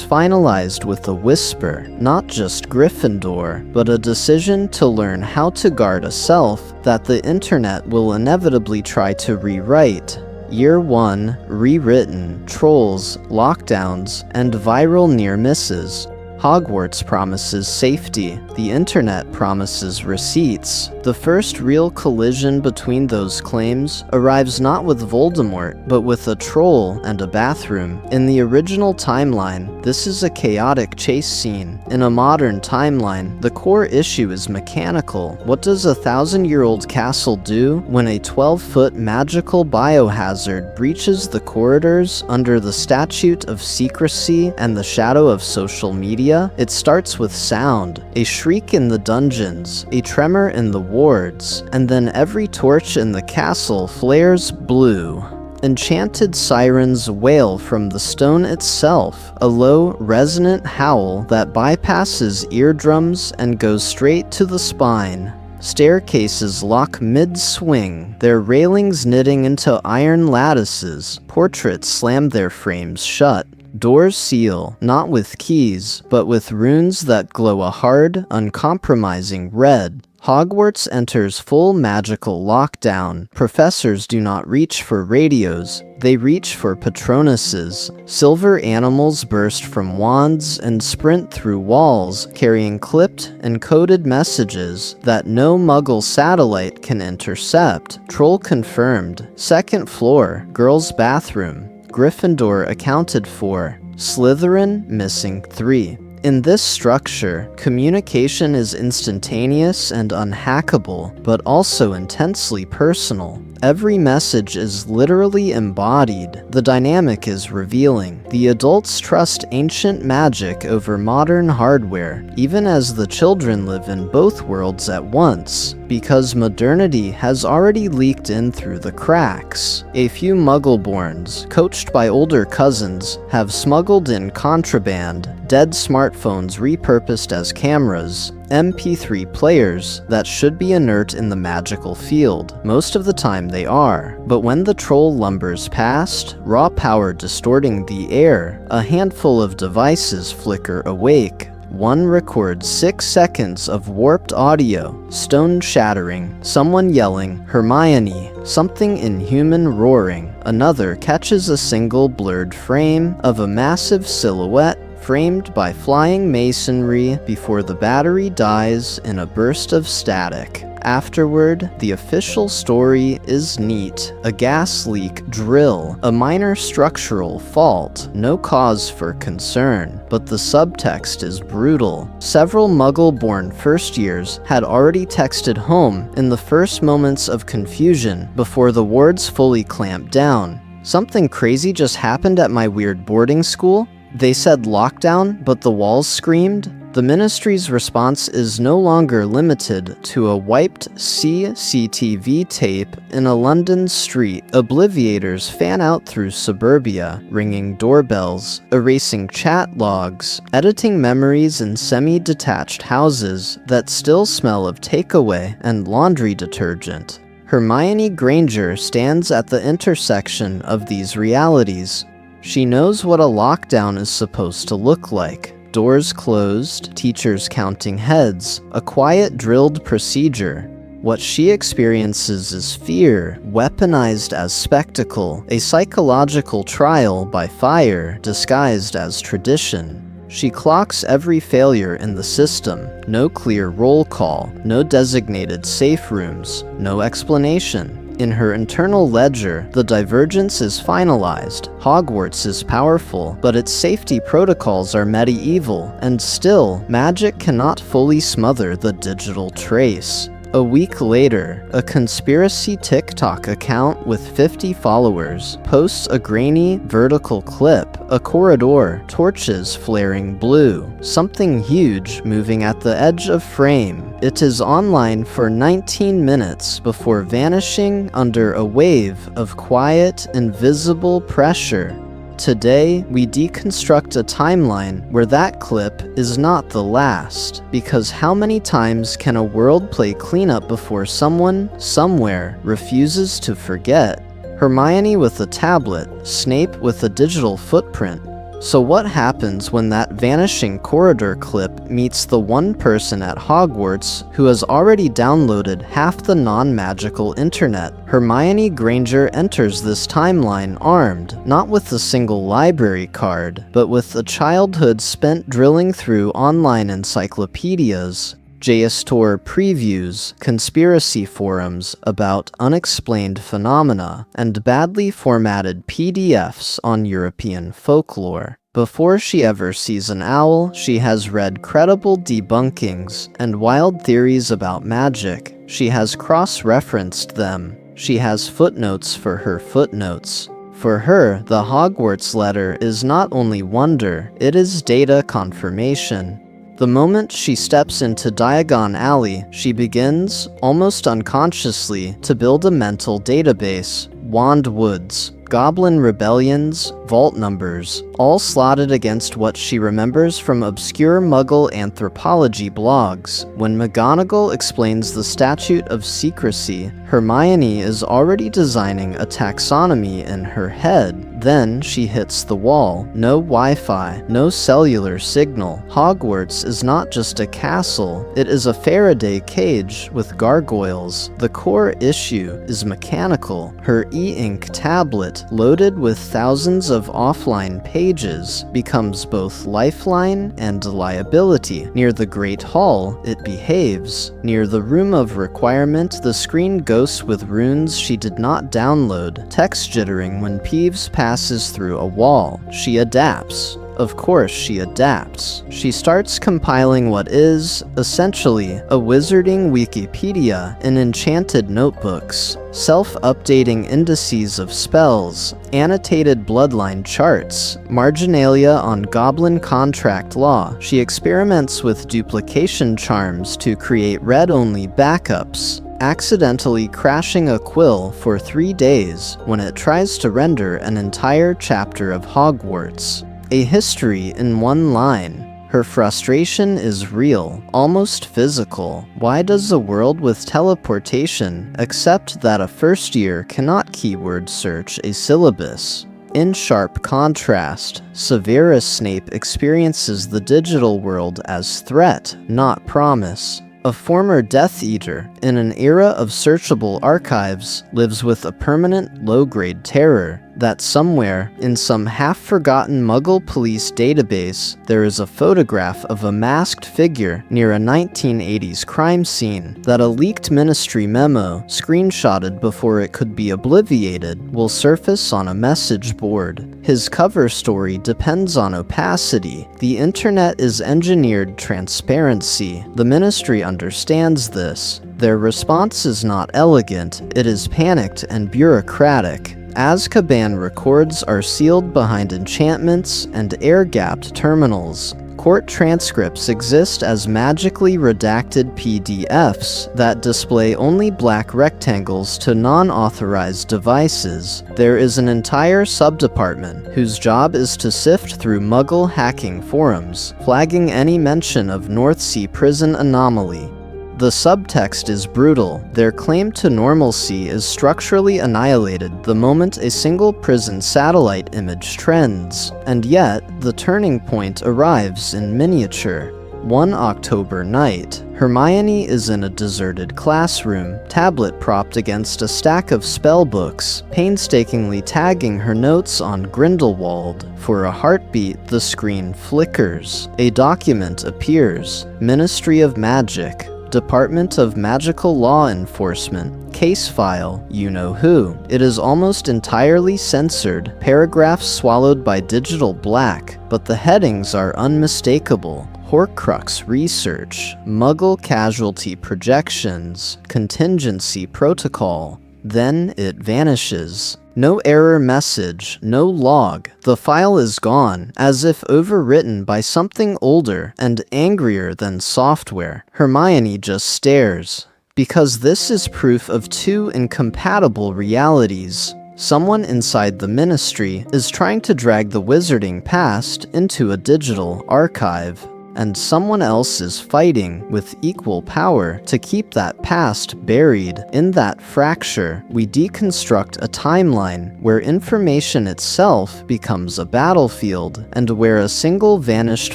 finalized with a whisper, not just Gryffindor, but a decision to learn how to guard a self that the internet will inevitably try to rewrite. Year 1, rewritten, trolls, lockdowns, and viral near misses. Hogwarts promises safety, the internet promises receipts. The first real collision between those claims arrives not with Voldemort, but with a troll and a bathroom. In the original timeline, this is a chaotic chase scene. In a modern timeline, the core issue is mechanical. What does a 1,000-year-old castle do when a 12-foot magical biohazard breaches the corridors under the statute of secrecy and the shadow of social media? It starts with sound, a shriek in the dungeons, a tremor in the wards, and then every torch in the castle flares blue. Enchanted sirens wail from the stone itself, a low, resonant howl that bypasses eardrums and goes straight to the spine. Staircases lock mid-swing, their railings knitting into iron lattices. Portraits slam their frames shut. Doors seal, not with keys, but with runes that glow a hard, uncompromising red. Hogwarts enters full magical lockdown. Professors do not reach for radios, they reach for Patronuses. Silver animals burst from wands and sprint through walls, carrying clipped, encoded messages that no Muggle satellite can intercept. Troll confirmed. Second floor, girls' bathroom. Gryffindor accounted for. Slytherin missing 3. In this structure, communication is instantaneous and unhackable, but also intensely personal. Every message is literally embodied. The dynamic is revealing. The adults trust ancient magic over modern hardware, even as the children live in both worlds at once, because modernity has already leaked in through the cracks. A few Muggleborns, coached by older cousins, have smuggled in contraband, dead smartphones repurposed as cameras, MP3 players that should be inert in the magical field. Most of the time they are, but when the troll lumbers past, raw power distorting the air, a handful of devices flicker awake. One records 6 seconds of warped audio, stone shattering, someone yelling, "Hermione," something inhuman roaring. Another catches a single blurred frame of a massive silhouette framed by flying masonry before the battery dies in a burst of static. Afterward, the official story is neat. A gas leak drill, a minor structural fault, no cause for concern, but the subtext is brutal. Several Muggle-born first-years had already texted home in the first moments of confusion before the wards fully clamped down. "Something crazy just happened at my weird boarding school? They said lockdown, but the walls screamed." The ministry's response is no longer limited to a wiped CCTV tape in a London street. Obliviators fan out through suburbia, ringing doorbells, erasing chat logs, editing memories in semi-detached houses that still smell of takeaway and laundry detergent. Hermione Granger stands at the intersection of these realities. She knows what a lockdown is supposed to look like. Doors closed, teachers counting heads, a quiet drilled procedure. What she experiences is fear, weaponized as spectacle, a psychological trial by fire disguised as tradition. She clocks every failure in the system. No clear roll call, no designated safe rooms, no explanation. In her internal ledger, the divergence is finalized. Hogwarts is powerful, but its safety protocols are medieval, and still, magic cannot fully smother the digital trace. A week later, a conspiracy TikTok account with 50 followers posts a grainy, vertical clip, a corridor, torches flaring blue, something huge moving at the edge of frame. It is online for 19 minutes before vanishing under a wave of quiet, invisible pressure. Today, we deconstruct a timeline where that clip is not the last, because how many times can a world play cleanup before someone, somewhere, refuses to forget? Hermione with a tablet, Snape with a digital footprint. So what happens when that vanishing corridor clip meets the one person at Hogwarts who has already downloaded half the non-magical internet? Hermione Granger enters this timeline armed, not with a single library card, but with a childhood spent drilling through online encyclopedias, JSTOR previews, conspiracy forums about unexplained phenomena, and badly formatted PDFs on European folklore. Before she ever sees an owl, she has read credible debunkings and wild theories about magic. She has cross-referenced them. She has footnotes for her footnotes. For her, the Hogwarts letter is not only wonder, it is data confirmation. The moment she steps into Diagon Alley, she begins, almost unconsciously, to build a mental database. Wand Woods, Goblin Rebellions, Vault Numbers, all slotted against what she remembers from obscure Muggle anthropology blogs. When McGonagall explains the Statute of Secrecy, Hermione is already designing a taxonomy in her head. Then she hits the wall. No Wi-Fi, no cellular signal. Hogwarts is not just a castle, it is a Faraday cage with gargoyles. The core issue is mechanical. Her e-ink tablet, loaded with thousands of offline pages, becomes both lifeline and liability. Near the Great Hall, it behaves. Near the Room of Requirement, the screen ghosts with runes she did not download, text jittering when Peeves passes through a wall. She adapts. Of course she adapts. She starts compiling what is, essentially, a wizarding Wikipedia in enchanted notebooks, self-updating indices of spells, annotated bloodline charts, marginalia on goblin contract law. She experiments with duplication charms to create read-only backups, accidentally crashing a quill for 3 days when it tries to render an entire chapter of Hogwarts. A history in one line. Her frustration is real, almost physical. Why does a world with teleportation accept that a first year cannot keyword search a syllabus? In sharp contrast, Severus Snape experiences the digital world as threat, not promise. A former Death Eater, in an era of searchable archives, lives with a permanent low-grade terror that somewhere, in some half-forgotten Muggle police database, there is a photograph of a masked figure near a 1980s crime scene that a leaked Ministry memo, screenshotted before it could be obliviated, will surface on a message board. His cover story depends on opacity. The internet is engineered transparency. The Ministry understands this. Their response is not elegant, it is panicked and bureaucratic. Azkaban records are sealed behind enchantments and air-gapped terminals. Court transcripts exist as magically redacted PDFs that display only black rectangles to non-authorized devices. There is an entire subdepartment whose job is to sift through Muggle hacking forums, flagging any mention of North Sea prison anomaly. The subtext is brutal. Their claim to normalcy is structurally annihilated the moment a single prison satellite image trends. And yet, the turning point arrives in miniature. One October night, Hermione is in a deserted classroom, tablet propped against a stack of spellbooks, painstakingly tagging her notes on Grindelwald. For a heartbeat, the screen flickers. A document appears. Ministry of Magic. Department of Magical Law Enforcement. Case file, you know who. It is almost entirely censored, paragraphs swallowed by digital black, but the headings are unmistakable. Horcrux research, Muggle casualty projections, contingency protocol. Then it vanishes. No error message, no log. The file is gone, as if overwritten by something older and angrier than software. Hermione just stares. Because this is proof of two incompatible realities. Someone inside the Ministry is trying to drag the wizarding past into a digital archive, and someone else is fighting with equal power to keep that past buried. In that fracture, we deconstruct a timeline where information itself becomes a battlefield, and where a single vanished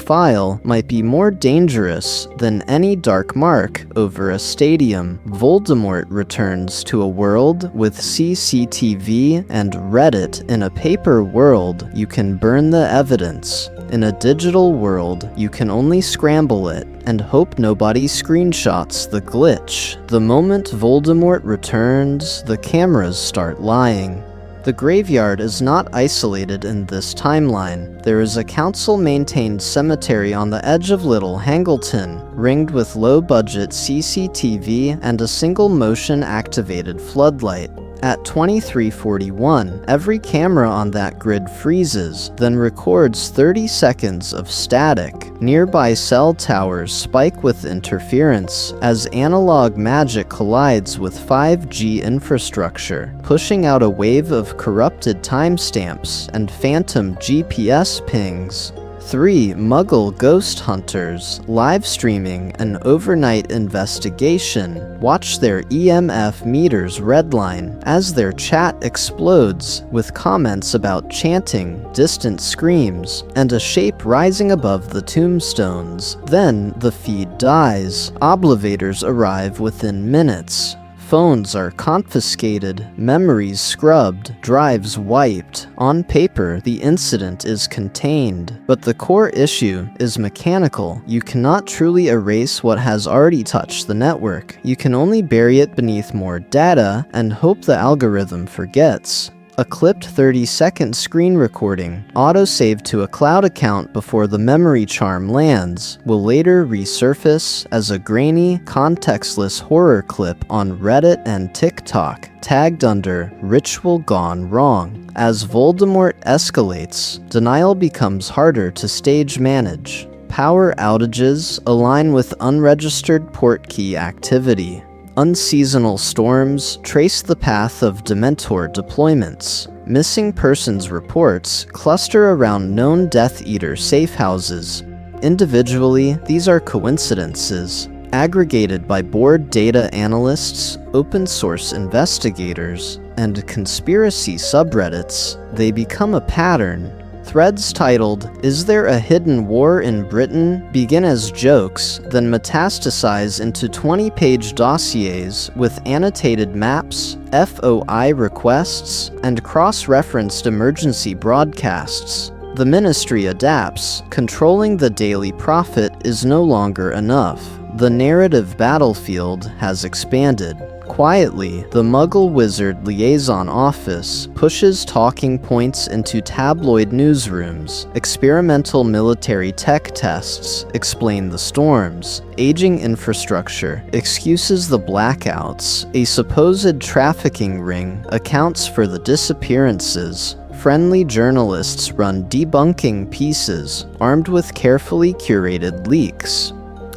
file might be more dangerous than any dark mark over a stadium. Voldemort returns to a world with CCTV and Reddit. In a paper world, you can burn the evidence. In a digital world, you can only scramble it and hope nobody screenshots the glitch. The moment Voldemort returns, the cameras start lying. The graveyard is not isolated in this timeline. There is a council-maintained cemetery on the edge of Little Hangleton, ringed with low-budget CCTV and a single motion-activated floodlight. At 2341, every camera on that grid freezes, then records 30 seconds of static. Nearby cell towers spike with interference as analog magic collides with 5G infrastructure, pushing out a wave of corrupted timestamps and phantom GPS pings. 3 Muggle ghost hunters live streaming an overnight investigation watch their EMF meters redline as their chat explodes with comments about chanting, distant screams, and a shape rising above the tombstones. Then the feed dies. Oblivators arrive within minutes. Phones are confiscated, memories scrubbed, drives wiped. On paper, the incident is contained, but the core issue is mechanical. You cannot truly erase what has already touched the network. You can only bury it beneath more data and hope the algorithm forgets. A clipped 30-second screen recording, autosaved to a cloud account before the memory charm lands, will later resurface as a grainy, contextless horror clip on Reddit and TikTok, tagged under "Ritual Gone Wrong." As Voldemort escalates, denial becomes harder to stage manage. Power outages align with unregistered portkey activity. Unseasonal storms trace the path of Dementor deployments. Missing persons reports cluster around known Death Eater safehouses. Individually, these are coincidences. Aggregated by bored data analysts, open source investigators, and conspiracy subreddits, they become a pattern. Threads titled, "Is there a hidden war in Britain?" begin as jokes, then metastasize into 20-page dossiers with annotated maps, FOI requests, and cross-referenced emergency broadcasts. The Ministry adapts. Controlling the Daily Prophet is no longer enough. The narrative battlefield has expanded. Quietly, the Muggle Wizard Liaison Office pushes talking points into tabloid newsrooms. Experimental military tech tests explain the storms. Aging infrastructure excuses the blackouts. A supposed trafficking ring accounts for the disappearances. Friendly journalists run debunking pieces, armed with carefully curated leaks.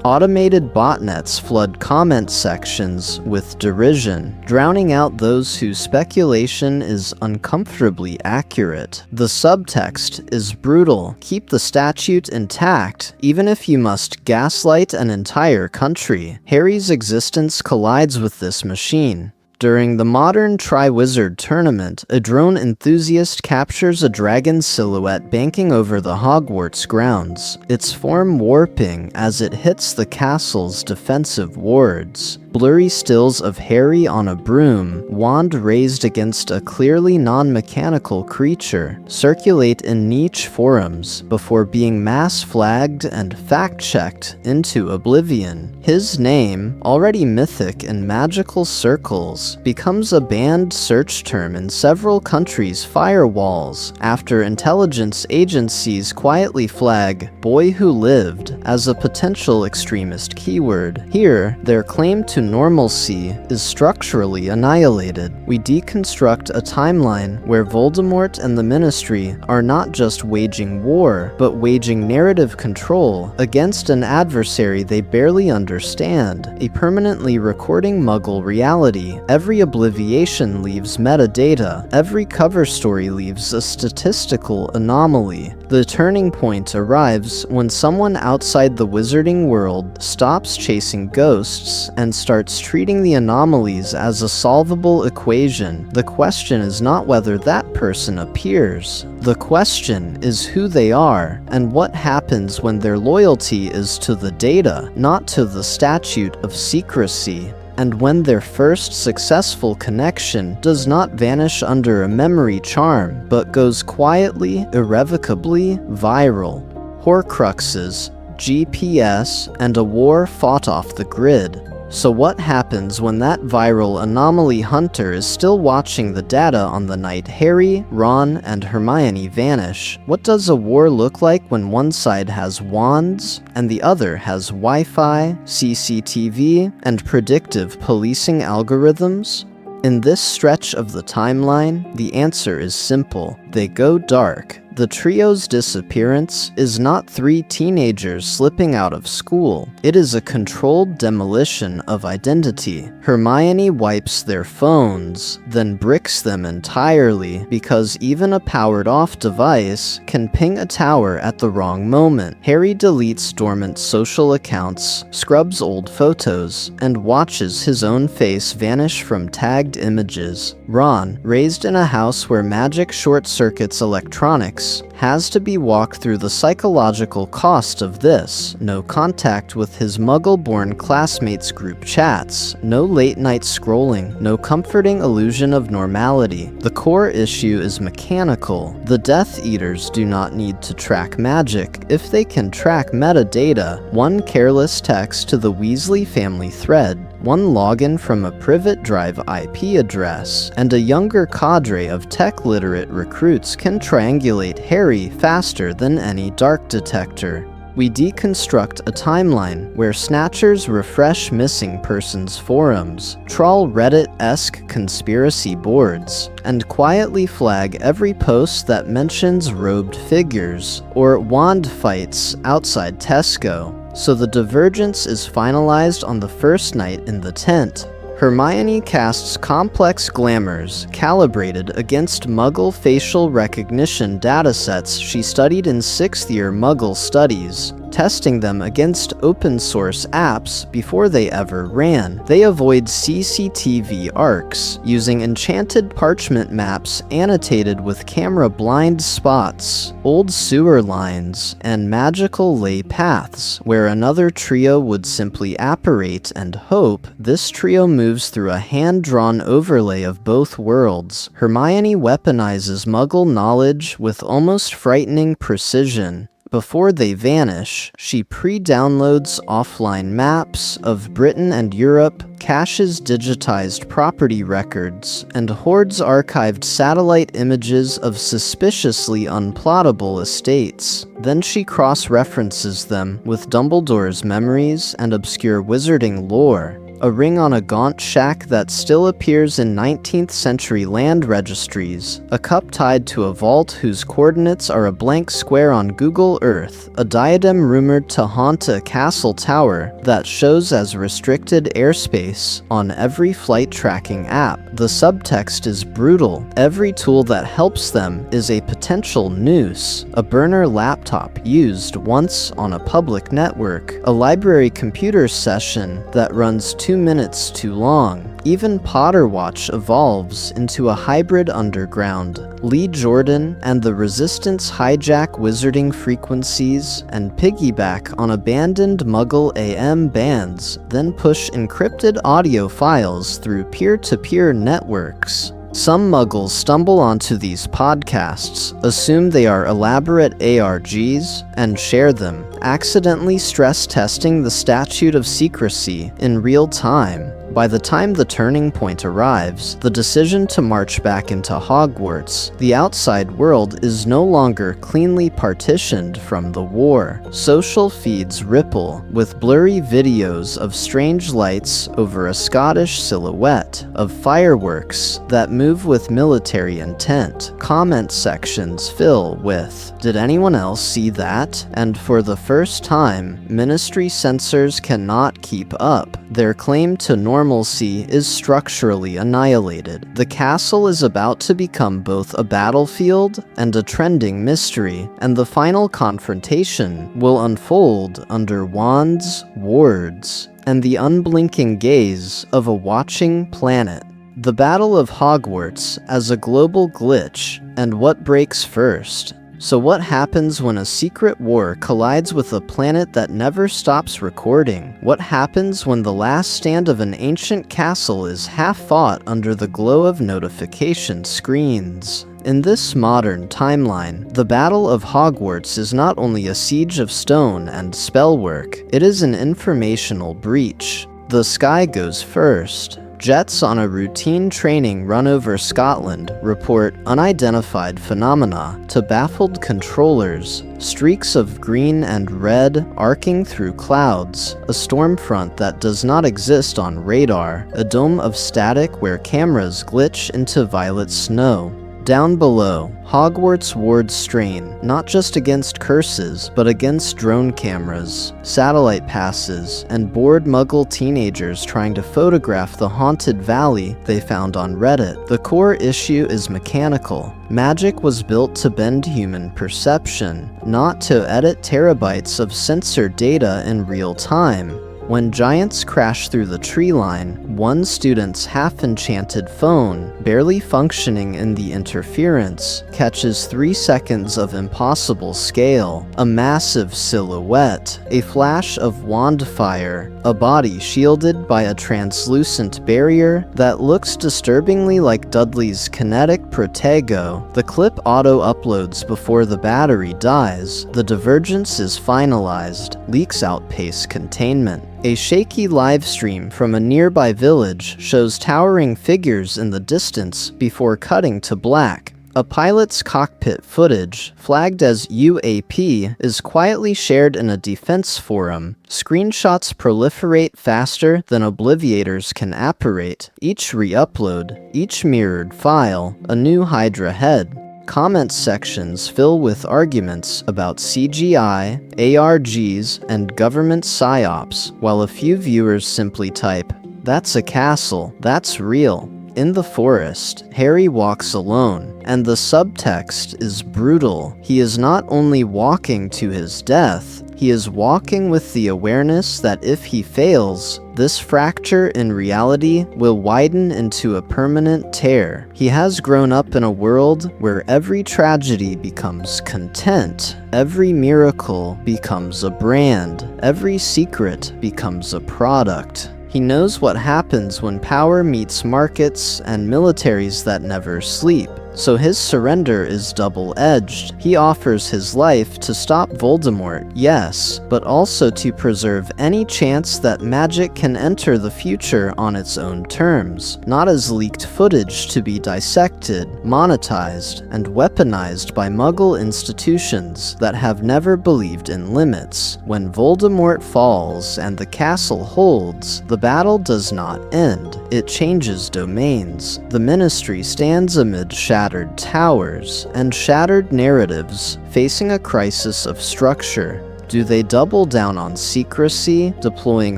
Automated botnets flood comment sections with derision, drowning out those whose speculation is uncomfortably accurate. The subtext is brutal. Keep the statute intact, even if you must gaslight an entire country. Harry's existence collides with this machine. During the modern Triwizard Tournament, a drone enthusiast captures a dragon silhouette banking over the Hogwarts grounds, its form warping as it hits the castle's defensive wards. Blurry stills of Harry on a broom, wand raised against a clearly non-mechanical creature, circulate in niche forums before being mass-flagged and fact-checked into oblivion. His name, already mythic in magical circles, becomes a banned search term in several countries' firewalls after intelligence agencies quietly flag "boy who lived" as a potential extremist keyword. Here, their claim to normalcy is structurally annihilated. We deconstruct a timeline where Voldemort and the Ministry are not just waging war, but waging narrative control against an adversary they barely understand, a permanently recording Muggle reality. Every obliviation leaves metadata, every cover story leaves a statistical anomaly. The turning point arrives when someone outside the wizarding world stops chasing ghosts and starts treating the anomalies as a solvable equation. The question is not whether that person appears. The question is who they are, and what happens when their loyalty is to the data, not to the statute of secrecy. And when their first successful connection does not vanish under a memory charm, but goes quietly, irrevocably viral. Horcruxes, GPS, and a war fought off the grid. So what happens when that viral anomaly hunter is still watching the data on the night Harry, Ron, and Hermione vanish? What does a war look like when one side has wands and the other has Wi-Fi, CCTV, and predictive policing algorithms? In this stretch of the timeline, the answer is simple. They go dark. The trio's disappearance is not three teenagers slipping out of school. It is a controlled demolition of identity. Hermione wipes their phones, then bricks them entirely because even a powered-off device can ping a tower at the wrong moment. Harry deletes dormant social accounts, scrubs old photos, and watches his own face vanish from tagged images. Ron, raised in a house where magic short-circuits electronics, has to be walked through the psychological cost of this. No contact with his Muggle-born classmates' group chats, no late-night scrolling, no comforting illusion of normality. The core issue is mechanical. The Death Eaters do not need to track magic if they can track metadata. One careless text to the Weasley family thread, one login from a Privet Drive IP address, and a younger cadre of tech-literate recruits can triangulate Harry faster than any dark detector. We deconstruct a timeline where Snatchers refresh missing persons forums, trawl Reddit-esque conspiracy boards, and quietly flag every post that mentions robed figures or wand fights outside Tesco. So the divergence is finalized on the first night in the tent. Hermione casts complex glamours calibrated against Muggle facial recognition datasets she studied in 6th-year Muggle studies, testing them against open-source apps before they ever ran. They avoid CCTV arcs, using enchanted parchment maps annotated with camera blind spots, old sewer lines, and magical ley paths, where another trio would simply apparate and hope. This trio moves through a hand-drawn overlay of both worlds. Hermione weaponizes Muggle knowledge with almost frightening precision. Before they vanish, she pre-downloads offline maps of Britain and Europe, caches digitized property records, and hoards archived satellite images of suspiciously unplottable estates. Then she cross-references them with Dumbledore's memories and obscure wizarding lore. A ring on a gaunt shack that still appears in 19th century land registries, a cup tied to a vault whose coordinates are a blank square on Google Earth, a diadem rumored to haunt a castle tower that shows as restricted airspace on every flight tracking app. The subtext is brutal. Every tool that helps them is a potential noose, a burner laptop used once on a public network, a library computer session that runs 2 2 minutes too long. Even Potterwatch evolves into a hybrid underground. Lee Jordan and the Resistance hijack wizarding frequencies and piggyback on abandoned Muggle AM bands, then push encrypted audio files through peer-to-peer networks. Some Muggles stumble onto these podcasts, assume they are elaborate ARGs, and share them, accidentally stress testing the statute of secrecy in real time. By the time the turning point arrives, the decision to march back into Hogwarts, the outside world is no longer cleanly partitioned from the war. Social feeds ripple, with blurry videos of strange lights over a Scottish silhouette, of fireworks that move with military intent. Comment sections fill with, "Did anyone else see that?" And for the first time, Ministry censors cannot keep up. Their claim to normalcy is structurally annihilated. The castle is about to become both a battlefield and a trending mystery, and the final confrontation will unfold under wands, wards, and the unblinking gaze of a watching planet. The Battle of Hogwarts as a global glitch, and what breaks first. So what happens when a secret war collides with a planet that never stops recording? What happens when the last stand of an ancient castle is half fought under the glow of notification screens? In this modern timeline, the Battle of Hogwarts is not only a siege of stone and spellwork, it is an informational breach. The sky goes first. Jets on a routine training run over Scotland report unidentified phenomena to baffled controllers, streaks of green and red arcing through clouds, a storm front that does not exist on radar, a dome of static where cameras glitch into violet snow. Down below, Hogwarts wards strain, not just against curses, but against drone cameras, satellite passes, and bored Muggle teenagers trying to photograph the haunted valley they found on Reddit. The core issue is mechanical. Magic was built to bend human perception, not to edit terabytes of censored data in real time. When giants crash through the tree line, one student's half-enchanted phone, barely functioning in the interference, catches 3 seconds of impossible scale, a massive silhouette, a flash of wand fire, a body shielded by a translucent barrier that looks disturbingly like Dudley's kinetic Protego. The clip auto-uploads before the battery dies. The divergence is finalized. Leaks outpace containment. A shaky livestream from a nearby village shows towering figures in the distance before cutting to black. A pilot's cockpit footage, flagged as UAP, is quietly shared in a defense forum. Screenshots proliferate faster than Obliviators can apparate. Each re-upload, each mirrored file, a new Hydra head. Comment sections fill with arguments about CGI, ARGs, and government psyops, while a few viewers simply type, "That's a castle, that's real." In the forest, Harry walks alone, and the subtext is brutal. He is not only walking to his death, he is walking with the awareness that if he fails, this fracture in reality will widen into a permanent tear. He has grown up in a world where every tragedy becomes content, every miracle becomes a brand, every secret becomes a product. He knows what happens when power meets markets and militaries that never sleep. So his surrender is double-edged. He offers his life to stop Voldemort, yes, but also to preserve any chance that magic can enter the future on its own terms, not as leaked footage to be dissected, monetized, and weaponized by Muggle institutions that have never believed in limits. When Voldemort falls and the castle holds, the battle does not end. It changes domains. The Ministry stands amid shattered towers and shattered narratives, facing a crisis of structure. Do they double down on secrecy, deploying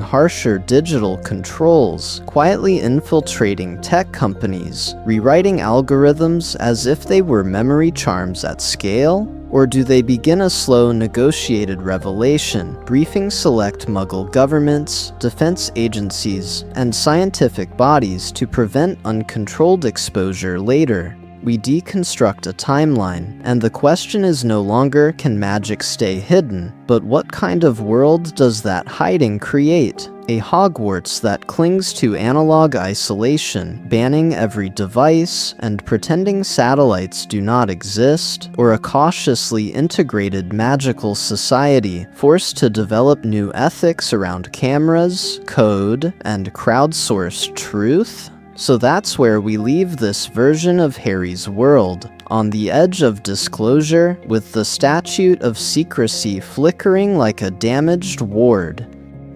harsher digital controls, quietly infiltrating tech companies, rewriting algorithms as if they were memory charms at scale? Or do they begin a slow, negotiated revelation, briefing select Muggle governments, defense agencies, and scientific bodies to prevent uncontrolled exposure later? We deconstruct a timeline, and the question is no longer can magic stay hidden, but what kind of world does that hiding create? A Hogwarts that clings to analog isolation, banning every device and pretending satellites do not exist, or a cautiously integrated magical society forced to develop new ethics around cameras, code, and crowdsourced truth? So that's where we leave this version of Harry's world, on the edge of disclosure, with the statute of secrecy flickering like a damaged ward.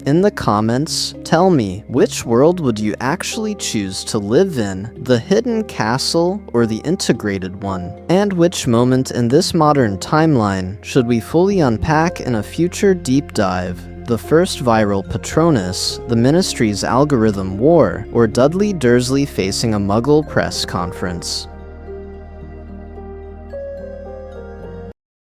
In the comments, tell me, which world would you actually choose to live in, the hidden castle or the integrated one? And which moment in this modern timeline should we fully unpack in a future deep dive? The first viral Patronus, the Ministry's algorithm war, or Dudley Dursley facing a Muggle press conference?